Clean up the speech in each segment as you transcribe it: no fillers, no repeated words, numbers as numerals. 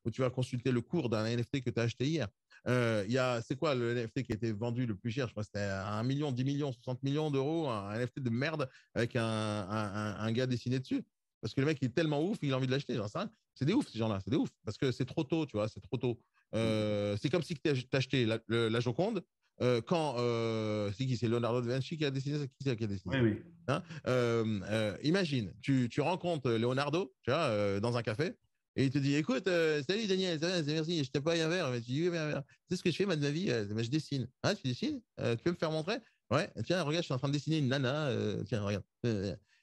où tu vas consulter le cours d'un NFT que tu as acheté hier. C'est quoi le NFT qui a été vendu le plus cher? Je crois que c'était 1 million, 10 millions, 60 millions d'euros, un NFT de merde avec un gars dessiné dessus. Parce que le mec, il est tellement ouf, il a envie de l'acheter. C'est des ouf, ces gens-là, c'est des ouf. Parce que c'est trop tôt, tu vois, c'est trop tôt. C'est comme si tu as acheté la Joconde quand c'est qui? C'est Leonardo da Vinci qui a dessiné ça. Qui c'est qui a dessiné Oui, ça? oui. Hein. Imagine, tu rencontres Leonardo, tu vois, dans un café, et il te dit, écoute, salut Daniel, ça va, merci, je t'ai pas eu un verre. Mais tu dis, oui, mais un verre. Tu sais ce que je fais, moi, de ma vie? Je dessine. Ah, tu dessines? Tu peux me faire montrer? Ouais, tiens, regarde, je suis en train de dessiner une nana. Tiens, regarde.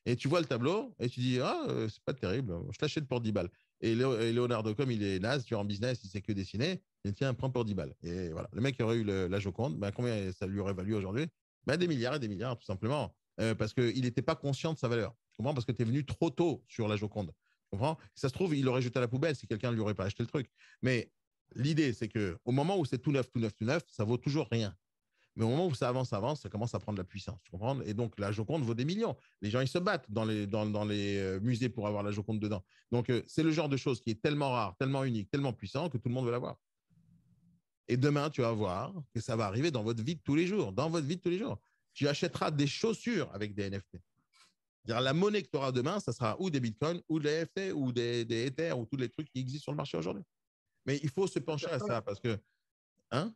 Et tu vois le tableau, et tu dis, ah, c'est pas terrible, je t'achète pour 10 balles. Et Leonardo, comme il est naze, tu vois, en business, il sait que dessiner, il tiens, prends pour 10 balles. Et voilà, le mec aurait eu la Joconde, ben, combien ça lui aurait valu aujourd'hui? Ben, des milliards et des milliards, tout simplement. Parce qu'il n'était pas conscient de sa valeur. Tu comprends? Parce que tu es venu trop tôt sur la Joconde. Tu comprends? Ça se trouve, il l'aurait jeté à la poubelle si quelqu'un ne lui aurait pas acheté le truc. Mais l'idée, c'est qu'au moment où c'est tout neuf, tout neuf, tout neuf, ça vaut toujours rien. Mais au moment où ça avance, ça commence à prendre de la puissance. Tu comprends? Et donc, la Joconde vaut des millions. Les gens, ils se battent dans les musées pour avoir la Joconde dedans. Donc, c'est le genre de chose qui est tellement rare, tellement unique, tellement puissant que tout le monde veut l'avoir. Et demain, tu vas voir que ça va arriver dans votre vie de tous les jours. Dans votre vie de tous les jours. Tu achèteras des chaussures avec des NFT. C'est-à-dire, la monnaie que tu auras demain, ça sera ou des bitcoins, ou des NFT, ou des Ethers, ou tous les trucs qui existent sur le marché aujourd'hui. Mais il faut se pencher à ça parce que. Hein?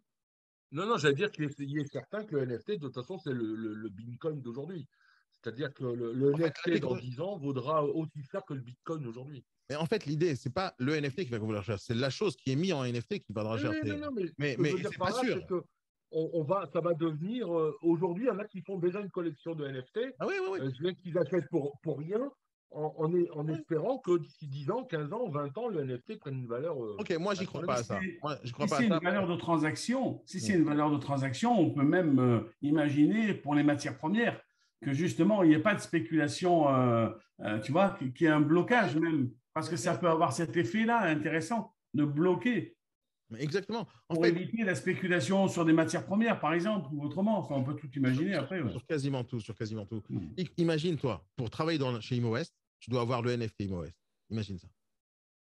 Non, non, j'allais dire qu'il est certain que le NFT, de toute façon, c'est le Bitcoin d'aujourd'hui. C'est-à-dire que le En fait, NFT dans 10 ans vaudra aussi cher que le Bitcoin aujourd'hui. mais en fait, l'idée, c'est pas le NFT qui va valoir cher, c'est la chose qui est mise en NFT qui vaudra Oui, cher. oui, non, non, mais ce que je Mais veux dire c'est pas par là, sûr. c'est que ça va devenir. Aujourd'hui, il y en a qui font déjà une collection de NFT. Ah oui, oui, oui. Je veux qu'ils achètent pour rien, en Oui. espérant que d'ici 10 ans, 15 ans, 20 ans, le NFT prenne une valeur Ok, moi, j'y crois pas à astronomique. ça. Moi, je crois Si pas à c'est une ça. valeur de transaction, si c'est Hmm. une valeur de transaction, on peut même imaginer pour les matières premières que justement, il n'y ait pas de spéculation, tu vois, qu'il y ait un blocage même, parce que ça peut avoir cet effet-là intéressant de bloquer Exactement. En pour fait, éviter la spéculation sur des matières premières, par exemple, ou autrement. Enfin, on peut tout sur, imaginer sur- après. Ouais. sur quasiment tout, sur quasiment tout. Hmm. Imagine-toi, pour travailler chez Imo West, tu dois avoir le NFT Imo West. Imagine ça.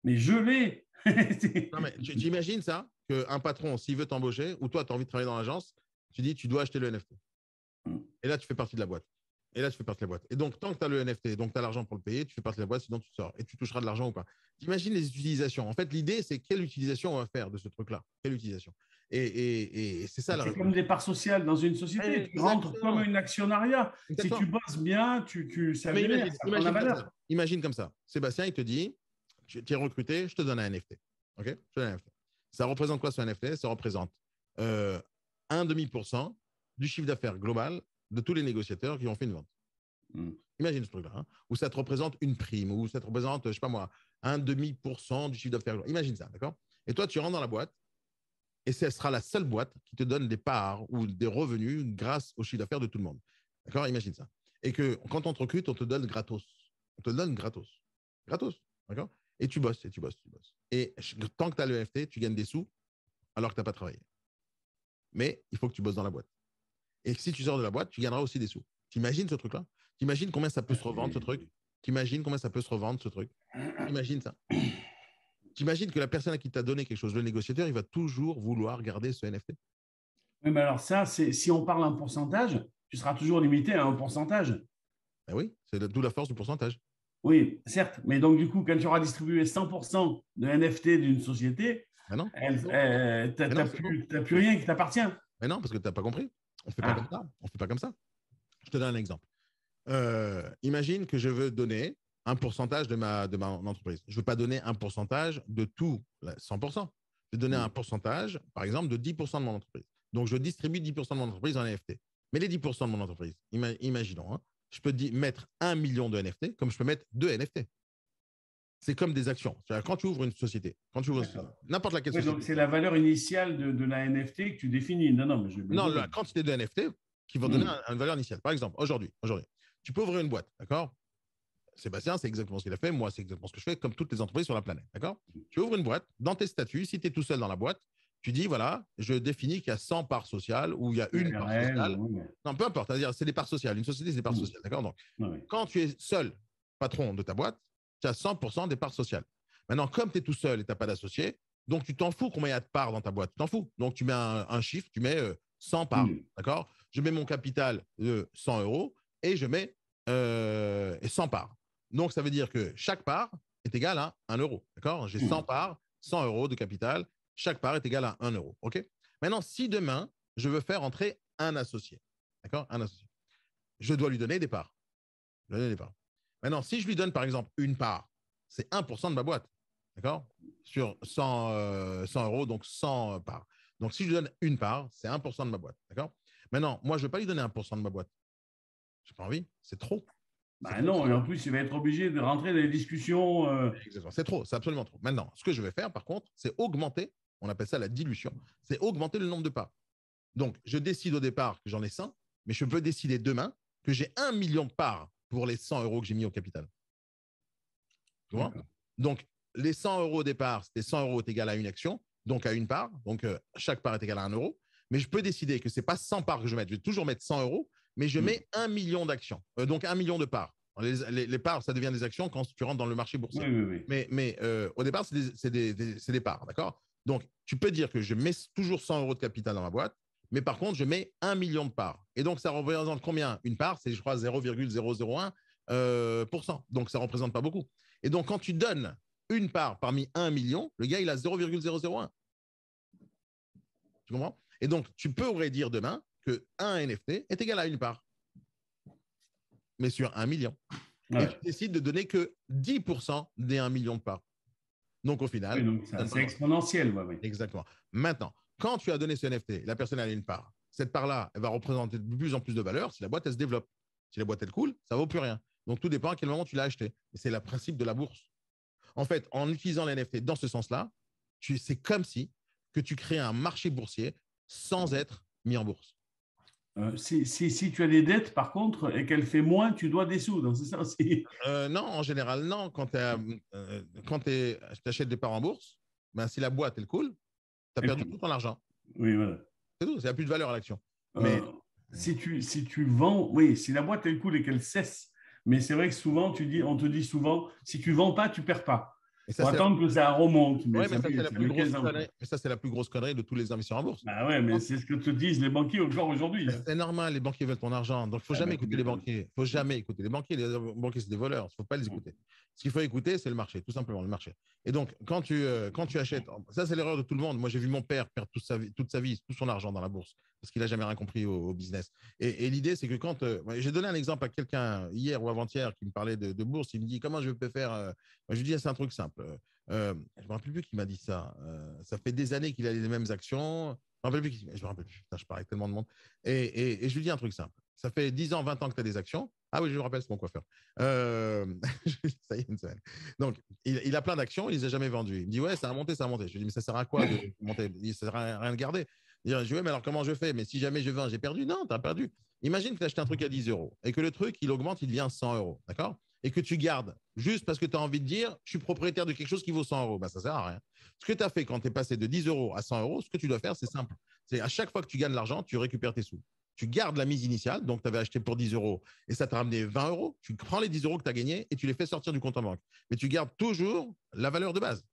Mais je l'ai. Non, mais tu imagines ça, qu'un patron, s'il veut t'embaucher, ou toi, tu as envie de travailler dans l'agence, tu dis, tu dois acheter le NFT. Et là, tu fais partie de la boîte. Et là, tu fais partie de la boîte. Et donc, tant que tu as le NFT, donc tu as l'argent pour le payer, tu fais partie de la boîte, sinon tu sors. Et tu toucheras de l'argent ou pas. T'imagines les utilisations. En fait, l'idée, c'est quelle utilisation on va faire de ce truc-là. Quelle utilisation. Et c'est ça la C'est comme révolution. des parts sociales dans une société. Tu rentres comme Exactement. un actionnariat. Si tu Exactement. bosses bien, ça Mais génère, ça prend la imagine comme valeur. ça. Imagine comme ça. Sébastien, il te dit, tu es recruté, je te donne un NFT. OK? Je te donne un NFT. Ça représente quoi ce NFT? Ça représente euh, 1,5% du chiffre d'affaires global de tous les négociateurs qui ont fait une vente. Mm. Imagine ce truc-là. Hein, où ça te représente une prime, ou ça te représente, je sais pas moi, 1,5% du chiffre d'affaires global. Imagine ça, d'accord? Et toi, tu rentres dans la boîte, et ce sera la seule boîte qui te donne des parts ou des revenus grâce au chiffre d'affaires de tout le monde. D'accord? Imagine ça. Et que quand on te recrute, on te donne gratos. On te donne gratos. Gratos. D'accord? Et tu bosses, et tu bosses, tu bosses. Et tant que tu as le NFT, tu gagnes des sous alors que tu n'as pas travaillé. Mais il faut que tu bosses dans la boîte. Et si tu sors de la boîte, tu gagneras aussi des sous. T'imagines ce truc-là? T'imagines combien ça peut se revendre, ce truc? T'imagines combien ça peut se revendre, ce truc? T'imagines ça? T'imagines que la personne à qui t'a donné quelque chose, le négociateur, il va toujours vouloir garder ce NFT? Oui, mais alors ça, si on parle en pourcentage, tu seras toujours limité à un pourcentage. Ben oui, c'est d'où la force du pourcentage. Oui, certes. Mais donc, du coup, quand tu auras distribué 100% de NFT d'une société, Ben non, tu mais non, c'est faux. n'as plus rien qui t'appartient. Mais non, parce que tu n'as pas compris. On ne fait pas comme Ah, ça. On fait pas comme ça. Je te donne un exemple. Imagine que je veux donner un pourcentage de ma entreprise. Je ne veux pas donner un pourcentage de tout, 100%. Je vais donner un pourcentage, par exemple, de 10% de mon entreprise. Donc, je distribue 10% de mon entreprise en NFT. Mais les 10% de mon entreprise, imaginons, hein, je peux mettre 1 million de NFT comme je peux mettre 2 NFT. C'est comme des actions. Quand tu ouvres une société, d'accord. n'importe laquelle Oui, donc société, c'est la valeur initiale de la NFT que tu définis. Non, non, mais je vais bien non, compris. la quantité de NFT qui vont donner une valeur initiale. Par exemple, aujourd'hui, tu peux ouvrir une boîte, d'accord? Sébastien, c'est exactement ce qu'il a fait. Moi, c'est exactement ce que je fais, comme toutes les entreprises sur la planète, d'accord? Tu ouvres une boîte, dans tes statuts, si tu es tout seul dans la boîte, tu dis, voilà, je définis qu'il y a 100 parts sociales ou il y a une part URL, sociale. oui, mais... Non, peu importe, c'est-à-dire c'est des parts sociales. Une société, c'est des parts sociales, d'accord? Donc, Oui. quand tu es seul patron de ta boîte, tu as 100% des parts sociales. Maintenant, comme tu es tout seul et tu n'as pas d'associé, donc tu t'en fous combien il y a de parts dans ta boîte. Tu t'en fous. Donc, tu mets un chiffre, tu mets 100 parts. D'accord? Je mets mon capital de 100 euros et je mets 100 parts. Donc, ça veut dire que chaque part est égale à 1 euro. D'accord? J'ai 100 parts, 100 euros de capital. Chaque part est égale à 1 euro. OK? Maintenant, si demain, je veux faire entrer un associé, d'accord? Un associé, je dois lui donner des parts. Maintenant, si je lui donne, par exemple, une part, c'est 1% de ma boîte. D'accord? Sur 100 euros, donc 100 parts. Donc, si je lui donne une part, c'est 1% de ma boîte. D'accord? Maintenant, moi, je ne vais pas lui donner 1% de ma boîte. Je n'ai pas envie. C'est trop. Bah non, et en plus, il va être obligé de rentrer dans les discussions. Exactement. C'est trop. C'est absolument trop. Maintenant, ce que je vais faire, par contre, c'est augmenter, on appelle ça la dilution, c'est augmenter le nombre de parts. Donc, je décide au départ que j'en ai 100, mais je peux décider demain que j'ai 1 million de parts pour les 100 euros que j'ai mis au capital. Tu vois? Donc, les 100 euros au départ, c'était 100 euros est égal à une action, donc à une part. Donc, chaque part est égale à 1 euro. Mais je peux décider que ce n'est pas 100 parts que je vais mettre. Je vais toujours mettre 100 euros, mais je mets 1 million d'actions. Donc, 1 million de parts. Les parts, ça devient des actions quand tu rentres dans le marché boursier. Oui. Mais au départ, c'est des parts. D'accord? Donc, tu peux dire que je mets toujours 100 euros de capital dans ma boîte, mais par contre, je mets 1 million de parts. Et donc, ça représente combien? Une part, c'est, je crois, 0,001%. Donc, ça ne représente pas beaucoup. Et donc, quand tu donnes une part parmi 1 million, le gars, il a 0,001. Tu comprends? Et donc, tu pourrais dire demain que un NFT est égal à une part, mais sur 1 million. Ouais. Et tu décides de donner que 10% des 1 million de parts. Donc, au final… Oui, donc c'est exponentiel. Ouais. Exactement. Maintenant, quand tu as donné ce NFT, la personne a une part. Cette part-là, elle va représenter de plus en plus de valeur si la boîte, elle se développe. Si la boîte, elle coule, ça ne vaut plus rien. Donc, tout dépend à quel moment tu l'as acheté. Et c'est le principe de la bourse. En fait, en utilisant les NFT dans ce sens-là, c'est comme si que tu crées un marché boursier sans être mis en bourse. Si tu as des dettes, par contre, et qu'elle fait moins, tu dois des sous. Donc, c'est ça aussi. Non, en général, non. Quand tu achètes des parts en bourse, ben, si la boîte, elle coule, tu as perdu tout ton argent. Oui, voilà. C'est tout. Ça n'a plus de valeur à l'action. Mais si tu vends, oui, si la boîte, elle coule et qu'elle cesse, mais c'est vrai que souvent, on te dit souvent, si tu ne vends pas, tu ne perds pas. Il faut attendre que ça remonte. Oui, mais ça, c'est la plus grosse connerie. Mais ça, c'est la plus grosse connerie de tous les investisseurs en bourse. Bah ouais, mais c'est ce que te disent les banquiers encore aujourd'hui. C'est normal, les banquiers veulent ton argent. Donc, il ne faut jamais écouter les banquiers. Il ne faut jamais écouter les banquiers. Les banquiers, c'est des voleurs. Il ne faut pas les écouter. Ce qu'il faut écouter, c'est le marché, tout simplement, le marché. Et donc, quand tu achètes, ça, c'est l'erreur de tout le monde. Moi, j'ai vu mon père perdre toute sa vie, tout son argent dans la bourse, parce qu'il n'a jamais rien compris au business. Et l'idée, c'est que quand… j'ai donné un exemple à quelqu'un hier ou avant-hier qui me parlait de bourse. Il me dit, comment je peux faire… Je lui dis, c'est un truc simple. Je ne me rappelle plus qui m'a dit ça. Ça fait des années qu'il a les mêmes actions. Je me rappelle plus. Je me rappelle plus. Putain, je parle avec tellement de monde. Et je lui dis un truc simple. Ça fait 10 ans, 20 ans que tu as des actions. Ah oui, je me rappelle, c'est mon coiffeur. Ça y est, une semaine. Donc, il a plein d'actions, il ne les a jamais vendues. Il me dit, ouais, ça a monté, ça a monté. Je lui dis, mais ça sert à quoi de monter? Il dit, ça sert à rien de garder. Je lui dis, ouais, mais alors comment je fais? Mais si jamais je vends, j'ai perdu. Non, tu as perdu. Imagine que tu as acheté un truc à 10 euros et que le truc, il augmente, il devient 100 euros. D'accord? Et que tu gardes juste parce que tu as envie de dire, je suis propriétaire de quelque chose qui vaut 100 euros. Ben, ça ne sert à rien. Ce que tu as fait quand tu es passé de 10 euros à 100 euros, ce que tu dois faire, c'est simple. C'est à chaque fois que tu gagnes de l'argent, tu récupères tes sous. Tu gardes la mise initiale, donc tu avais acheté pour 10 euros et ça t'a ramené 20 euros. Tu prends les 10 euros que tu as gagnés et tu les fais sortir du compte en banque. Mais tu gardes toujours la valeur de base.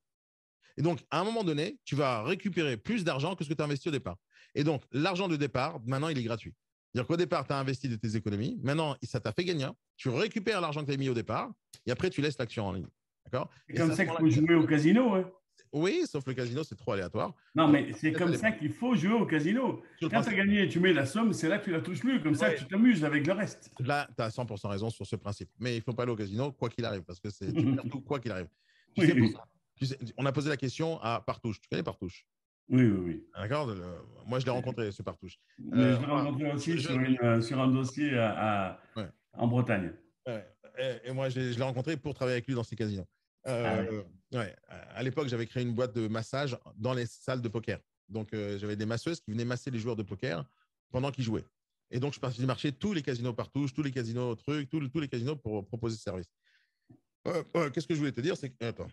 Et donc, à un moment donné, tu vas récupérer plus d'argent que ce que tu as investi au départ. Et donc, l'argent de départ, maintenant, il est gratuit. C'est-à-dire qu'au départ, tu as investi de tes économies. Maintenant, ça t'a fait gagner. Tu récupères l'argent que tu as mis au départ et après, tu laisses l'action en ligne. D'accord? C'est comme ça qu'il faut jouer au casino. Hein. Oui, sauf le casino, c'est trop aléatoire. Non, mais c'est comme ça qu'il faut jouer au casino. Quand tu as gagné, tu mets la somme, c'est là que tu la touches plus. Comme ça, tu t'amuses avec le reste. Là, tu as 100% raison sur ce principe. Mais il ne faut pas aller au casino, quoi qu'il arrive, parce que tu perds tout, quoi qu'il arrive. Tu sais, pour ça. On a posé la question à Partouche. Tu connais Partouche? Oui. D'accord. Moi, je l'ai rencontré, ce Partouche. Mais je l'ai rencontré aussi sur un dossier en Bretagne. Et moi, je l'ai rencontré pour travailler avec lui dans ces casinos. À l'époque, j'avais créé une boîte de massage dans les salles de poker. Donc, j'avais des masseuses qui venaient masser les joueurs de poker pendant qu'ils jouaient. Et donc, je partais du marché tous les casinos Partouche, tous les casinos trucs, tous les casinos pour proposer ce service. Qu'est-ce que je voulais te dire, c'est que… Attends.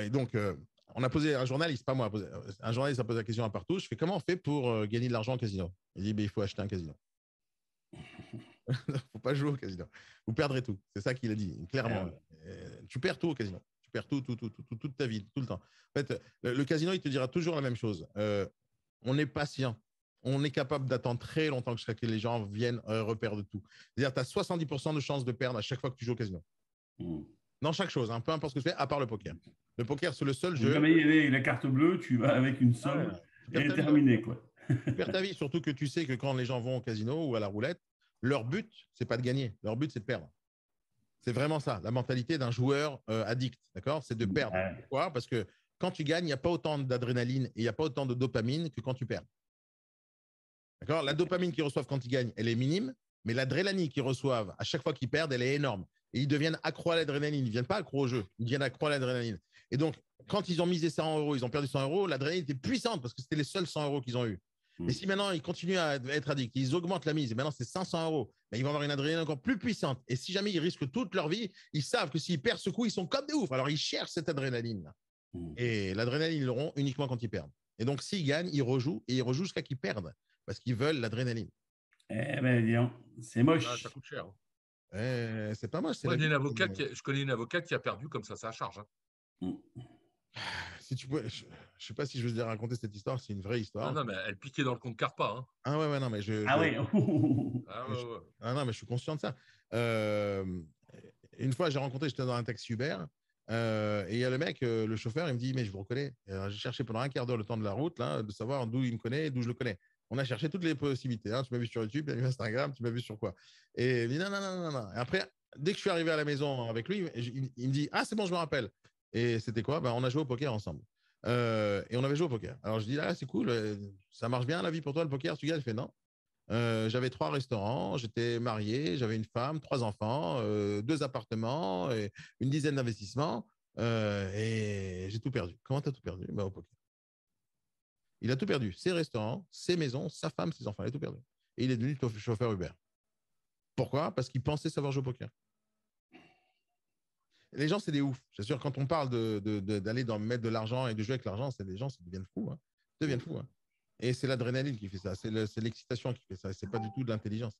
Donc, on a posé un journaliste, pas moi, un journaliste a posé la question à Partouche. Je fais, comment on fait pour gagner de l'argent au casino? Il dit, il faut acheter un casino. Il ne faut pas jouer au casino. Vous perdrez tout. C'est ça qu'il a dit, clairement. Tu perds tout au casino. Tu perds toute ta vie, tout le temps. En fait, le casino, il te dira toujours la même chose. On est patient. On est capable d'attendre très longtemps jusqu'à ce que les gens viennent reperdre tout. C'est-à-dire, tu as 70% de chances de perdre à chaque fois que tu joues au casino. Dans chaque chose, hein, peu importe ce que tu fais, à part le poker. Le poker, c'est le seul jeu. Jamais il y a la carte bleue, tu vas avec une somme et terminé, quoi. Tu perds ta vie, surtout que tu sais que quand les gens vont au casino ou à la roulette, leur but, c'est pas de gagner. Leur but, c'est de perdre. C'est vraiment ça, la mentalité d'un joueur addict, d'accord? C'est de perdre. Pourquoi? Parce que quand tu gagnes, il n'y a pas autant d'adrénaline et il n'y a pas autant de dopamine que quand tu perds. D'accord? La dopamine qu'ils reçoivent quand ils gagnent, elle est minime, mais l'adrénaline qu'ils reçoivent à chaque fois qu'ils perdent, elle est énorme. Et ils deviennent accros à l'adrénaline. Ils ne viennent pas accros au jeu, ils deviennent accros à l'adrénaline. Et donc, quand ils ont misé 100 euros, ils ont perdu 100 euros, l'adrénaline était puissante parce que c'était les seuls 100 euros qu'ils ont eu. Et si maintenant ils continuent à être addicts, ils augmentent la mise, et maintenant c'est 500 euros, mais ils vont avoir une adrénaline encore plus puissante. Et si jamais ils risquent toute leur vie, ils savent que s'ils perdent ce coup, ils sont comme des oufs. Alors ils cherchent cette adrénaline-là. Et l'adrénaline, ils l'auront uniquement quand ils perdent. Et donc s'ils gagnent, ils rejouent et ils rejouent jusqu'à qu'ils perdent parce qu'ils veulent l'adrénaline. Eh ben, disons, c'est moche. Ah, ça coûte cher. C'est pas moche. Moi, je connais une avocate qui a perdu comme ça sa charge. Si tu peux, je ne sais pas si je veux raconter cette histoire, c'est une vraie histoire. Non, mais elle piquait dans le compte Carpa. Hein. Ah ouais, non, mais non, mais je suis conscient de ça. Une fois, j'étais dans un taxi Uber, et il y a le mec, le chauffeur, il me dit, mais je vous reconnais. J'ai cherché pendant un quart d'heure le temps de la route, là, de savoir d'où il me connaît et d'où je le connais. On a cherché toutes les possibilités. Hein. Tu m'as vu sur YouTube, tu m'as vu sur Instagram, tu m'as vu sur quoi? Et il me dit, non. Et après, dès que je suis arrivé à la maison avec lui, il me dit, ah, c'est bon, je me rappelle. Et c'était quoi? On a joué au poker ensemble. Et on avait joué au poker. Alors je dis, ah, c'est cool, ça marche bien la vie pour toi, le poker? Tu gagnes? Il fait non. J'avais 3 restaurants, j'étais marié, j'avais une femme, 3 enfants, 2 appartements, et une dizaine d'investissements, et j'ai tout perdu. Comment tu as tout perdu? Au poker. Il a tout perdu, ses restaurants, ses maisons, sa femme, ses enfants, il a tout perdu. Et il est devenu chauffeur Uber. Pourquoi? Parce qu'il pensait savoir jouer au poker. Les gens, c'est des oufs. C'est sûr, quand on parle d'aller mettre de l'argent et de jouer avec l'argent, c'est des gens, ils deviennent fous. Hein. Ils deviennent fous. Hein. Et c'est l'adrénaline qui fait ça. C'est l'excitation qui fait ça. C'est pas du tout de l'intelligence.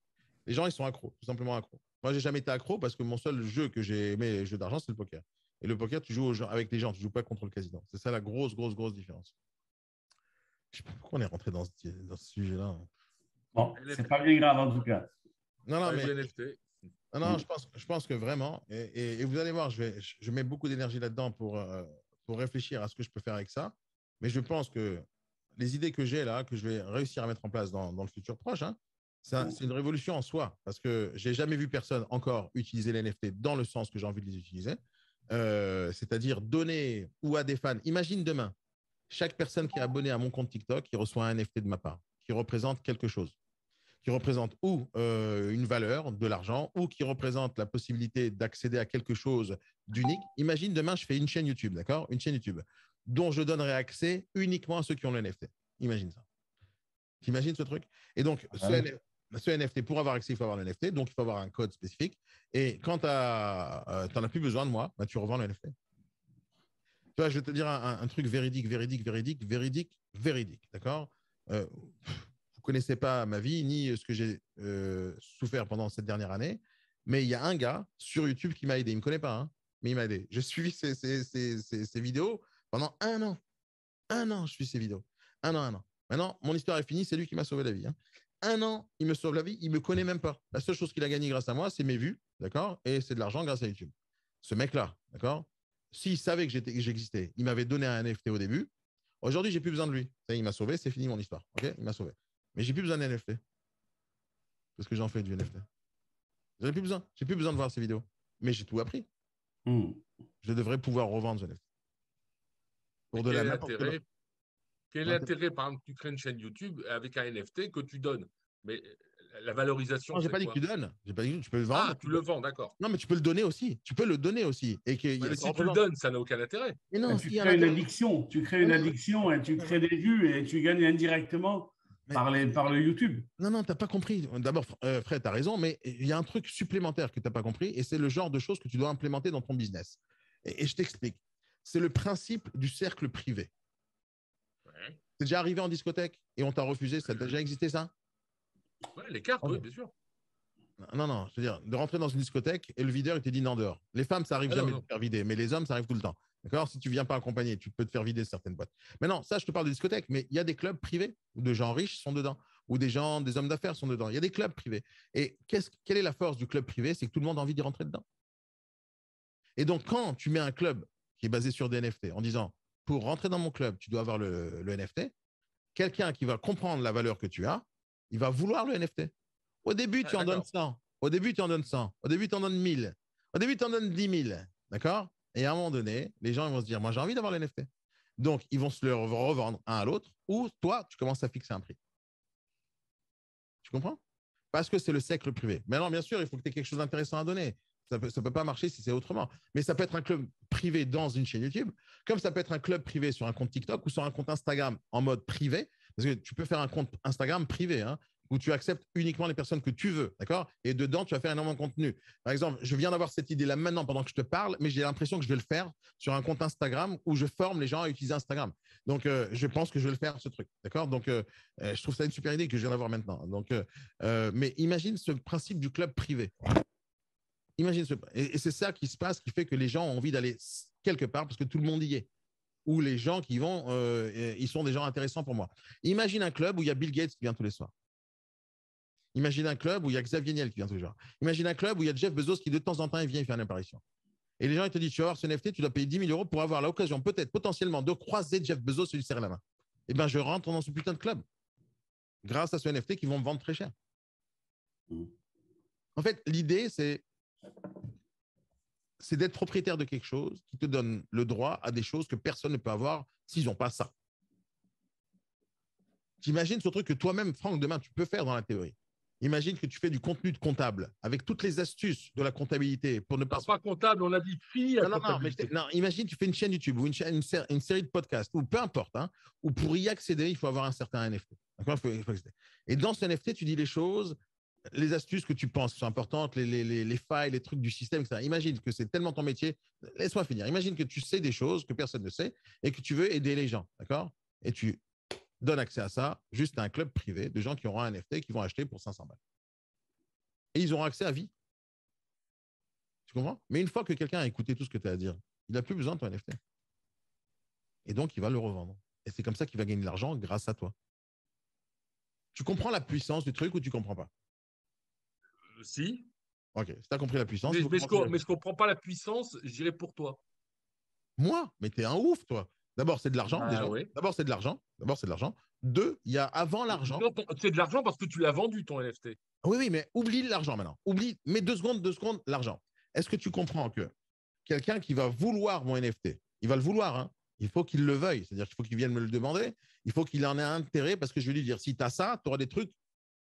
Les gens, ils sont accros, tout simplement accros. Moi, j'ai jamais été accro parce que mon seul jeu que j'ai aimé, jeu d'argent, c'est le poker. Et le poker, tu joues avec les gens, tu joues pas contre le casino. C'est ça la grosse différence. Je sais pas pourquoi on est rentré dans ce sujet-là. Bon, c'est pas bien grave en tout cas. Non, mais non, je pense que vraiment, et vous allez voir, je mets beaucoup d'énergie là-dedans pour réfléchir à ce que je peux faire avec ça. Mais je pense que les idées que j'ai là, que je vais réussir à mettre en place dans le futur proche, hein, c'est une révolution en soi. Parce que j'ai jamais vu personne encore utiliser les NFT dans le sens que j'ai envie de les utiliser. C'est-à-dire donner ou à des fans. Imagine demain, chaque personne qui est abonnée à mon compte TikTok, qui reçoit un NFT de ma part, qui représente quelque chose, qui représente ou une valeur, de l'argent, ou qui représente la possibilité d'accéder à quelque chose d'unique. Imagine demain, je fais une chaîne YouTube, d'accord? Une chaîne YouTube dont je donnerai accès uniquement à ceux qui ont le NFT. Imagine ça. T'imagines ce truc? Et donc, ce NFT, pour avoir accès, il faut avoir le NFT, donc il faut avoir un code spécifique. Et quand tu n'en as plus besoin de moi, bah, tu revends le NFT. Tu vois, je vais te dire un truc véridique, d'accord? Vous connaissez pas ma vie ni ce que j'ai souffert pendant cette dernière année, mais il y a un gars sur YouTube qui m'a aidé. Il me connaît pas, hein, mais il m'a aidé. J'ai suivi ses vidéos pendant 1 an. 1 an, je suis ses vidéos. 1 an. Maintenant, mon histoire est finie. C'est lui qui m'a sauvé la vie. Hein. 1 an, il me sauve la vie. Il me connaît même pas. La seule chose qu'il a gagné grâce à moi, c'est mes vues, d'accord, et c'est de l'argent grâce à YouTube. Ce mec-là, d'accord. S'il savait que j'existais, il m'avait donné un NFT au début. Aujourd'hui, j'ai plus besoin de lui. Ça, il m'a sauvé. C'est fini mon histoire. Ok, il m'a sauvé. Mais j'ai plus besoin d'un NFT. Parce que j'en fais du NFT. J'en ai plus besoin. J'ai plus besoin de voir ces vidéos. Mais j'ai tout appris. Je devrais pouvoir revendre ce NFT. Pour de la n'importe quoi. Quel est l'intérêt, par exemple, tu crées une chaîne YouTube avec un NFT que tu donnes? Mais la valorisation. Non, j'ai pas dit que tu donnes. J'ai pas dit que tu peux le vendre. Ah, tu le vends, d'accord. Non, mais tu peux le donner aussi. Tu peux le donner aussi. Et mais si tu le donnes, ça n'a aucun intérêt. Mais non, tu crées une addiction. Tu crées une addiction et tu crées des vues et tu gagnes indirectement par le YouTube. Non, tu n'as pas compris. D'abord, Fred, tu as raison, mais il y a un truc supplémentaire que tu n'as pas compris et c'est le genre de choses que tu dois implémenter dans ton business. Et je t'explique. C'est le principe du cercle privé. Ouais. C'est déjà arrivé en discothèque et on t'a refusé. Ça a déjà existé, ça? Ouais, les cartes, oui, bien sûr. Non, non, je veux dire, de rentrer dans une discothèque et le videur, il te dit non dehors. Les femmes, ça arrive jamais de te faire vider, mais les hommes, ça arrive tout le temps. D'accord? Si tu viens pas accompagné, tu peux te faire vider certaines boîtes. Mais non, ça, je te parle de discothèque, mais il y a des clubs privés où de gens riches sont dedans, où des hommes d'affaires sont dedans. Il y a des clubs privés. Et quelle est la force du club privé? C'est que tout le monde a envie d'y rentrer dedans. Et donc, quand tu mets un club qui est basé sur des NFT en disant, pour rentrer dans mon club, tu dois avoir le NFT, quelqu'un qui va comprendre la valeur que tu as, il va vouloir le NFT. Au début, tu en donnes 100. Au début, tu en donnes 100. Au début, tu en donnes 1000. Au début, tu en donnes 10 000. D'accord? Et à un moment donné, les gens ils vont se dire, moi, j'ai envie d'avoir le NFT. Donc, ils vont se le revendre un à l'autre ou toi, tu commences à fixer un prix. Tu comprends? Parce que c'est le cercle privé. Maintenant, bien sûr, il faut que tu aies quelque chose d'intéressant à donner. Ça ne peut pas marcher si c'est autrement. Mais ça peut être un club privé dans une chaîne YouTube, comme ça peut être un club privé sur un compte TikTok ou sur un compte Instagram en mode privé. Parce que tu peux faire un compte Instagram privé, hein, où tu acceptes uniquement les personnes que tu veux, d'accord? Et dedans, tu vas faire énormément de contenu. Par exemple, je viens d'avoir cette idée-là maintenant pendant que je te parle, mais j'ai l'impression que je vais le faire sur un compte Instagram où je forme les gens à utiliser Instagram. Donc, je pense que je vais le faire, ce truc, d'accord? Donc, je trouve ça une super idée que je viens d'avoir maintenant. Donc, mais imagine ce principe du club privé. Imagine ce... Et c'est ça qui se passe, qui fait que les gens ont envie d'aller quelque part parce que tout le monde y est. Ou les gens qui vont, ils sont des gens intéressants pour moi. Imagine un club où il y a Bill Gates qui vient tous les soirs. Imagine un club où il y a Xavier Niel qui vient tous les jours. Imagine un club où il y a Jeff Bezos qui de temps en temps il vient faire une apparition. Et les gens ils te disent, tu vas avoir ce NFT, tu dois payer 10 000 euros pour avoir l'occasion peut-être potentiellement de croiser Jeff Bezos et lui serrer la main. Eh bien, je rentre dans ce putain de club grâce à ce NFT qui vont me vendre très cher. En fait, l'idée, c'est d'être propriétaire de quelque chose qui te donne le droit à des choses que personne ne peut avoir s'ils n'ont pas ça. T'imagines ce truc que toi-même, Franck, demain, tu peux faire dans la théorie. Imagine que tu fais du contenu de comptable avec toutes les astuces de la comptabilité pour ne pas... Non, pas comptable, on a dit fille à comptabilité. Non, imagine que tu fais une chaîne YouTube ou une série de podcasts ou peu importe, hein, où pour y accéder, il faut avoir un certain NFT. Et dans ce NFT, tu dis les choses, les astuces que tu penses sont importantes, les failles, les trucs du système, etc. Imagine que c'est tellement ton métier. Laisse-moi finir. Imagine que tu sais des choses que personne ne sait et que tu veux aider les gens, d'accord? Et tu donnes accès à ça juste à un club privé de gens qui auront un NFT qui vont acheter pour 500 balles. Et ils auront accès à vie. Tu comprends? Mais une fois que quelqu'un a écouté tout ce que tu as à dire, il n'a plus besoin de ton NFT. Et donc, il va le revendre. Et c'est comme ça qu'il va gagner de l'argent grâce à toi. Tu comprends la puissance du truc ou tu ne comprends pas? Si. Ok, si tu as compris la puissance. Mais je ne comprends pas la puissance, je dirais pour toi. Moi? Mais t'es un ouf, toi. D'abord, c'est de l'argent, déjà. Oui. D'abord, c'est de l'argent. Deux, il y a avant l'argent. Non, c'est de l'argent parce que tu l'as vendu, ton NFT. Oui, mais oublie l'argent maintenant. Mets 2 secondes, l'argent. Est-ce que tu comprends que quelqu'un qui va vouloir mon NFT, il va le vouloir, hein, il faut qu'il le veuille. C'est-à-dire qu'il faut qu'il vienne me le demander. Il faut qu'il en ait intérêt parce que je vais lui dire, si tu as ça, tu auras des trucs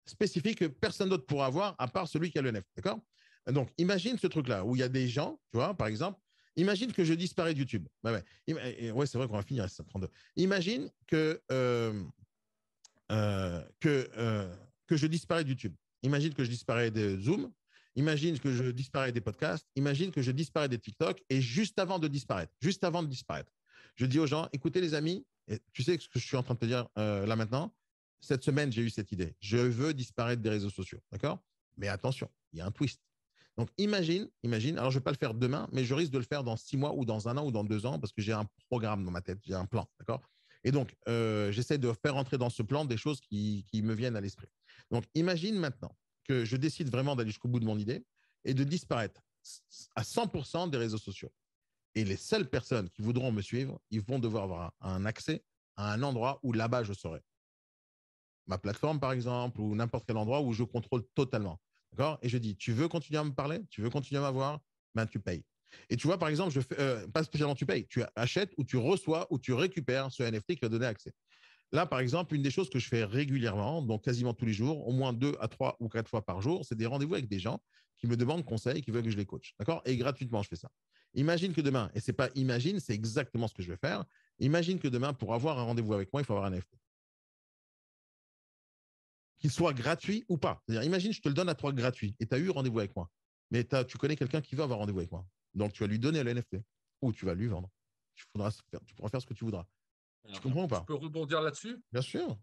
spécifiques que personne d'autre pourra avoir à part celui qui a le NFT. D'accord? Donc, imagine ce truc-là où il y a des gens, tu vois, par exemple, imagine que je disparais de YouTube. Ouais, c'est vrai qu'on va finir à 32. Imagine que je disparais de YouTube. Imagine que je disparais de Zoom. Imagine que je disparais des podcasts. Imagine que je disparais des TikTok. Et juste avant de disparaître, je dis aux gens, écoutez les amis, et tu sais ce que je suis en train de te dire là maintenant. Cette semaine, j'ai eu cette idée. Je veux disparaître des réseaux sociaux. D'accord? Mais attention, il y a un twist. Donc, imagine, alors je ne vais pas le faire demain, mais je risque de le faire dans 6 mois ou dans 1 an ou dans 2 ans parce que j'ai un programme dans ma tête, j'ai un plan, d'accord? Et donc, j'essaie de faire entrer dans ce plan des choses qui me viennent à l'esprit. Donc, imagine maintenant que je décide vraiment d'aller jusqu'au bout de mon idée et de disparaître à 100% des réseaux sociaux. Et les seules personnes qui voudront me suivre, ils vont devoir avoir un accès à un endroit où là-bas je serai. Ma plateforme, par exemple, ou n'importe quel endroit où je contrôle totalement. D'accord? Et je dis, tu veux continuer à me parler? Tu veux continuer à m'avoir? Ben, tu payes. Et tu vois, par exemple, pas spécialement tu payes, tu achètes ou tu reçois ou tu récupères ce NFT qui va donner accès. Là, par exemple, une des choses que je fais régulièrement, donc quasiment tous les jours, au moins 2 à 3 ou 4 fois par jour, c'est des rendez-vous avec des gens qui me demandent conseil, qui veulent que je les coach. D'accord? Et gratuitement, je fais ça. Imagine que demain, et c'est pas imagine, c'est exactement ce que je vais faire. Imagine que demain, pour avoir un rendez-vous avec moi, il faut avoir un NFT. Qu'il soit gratuit ou pas. C'est-à-dire, imagine, je te le donne à toi gratuit et tu as eu rendez-vous avec moi. Mais tu connais quelqu'un qui veut avoir rendez-vous avec moi. Donc, tu vas lui donner le NFT ou tu vas lui vendre. Tu pourras faire ce que tu voudras. Alors, tu comprends ou pas? Tu peux rebondir là-dessus? Bien sûr.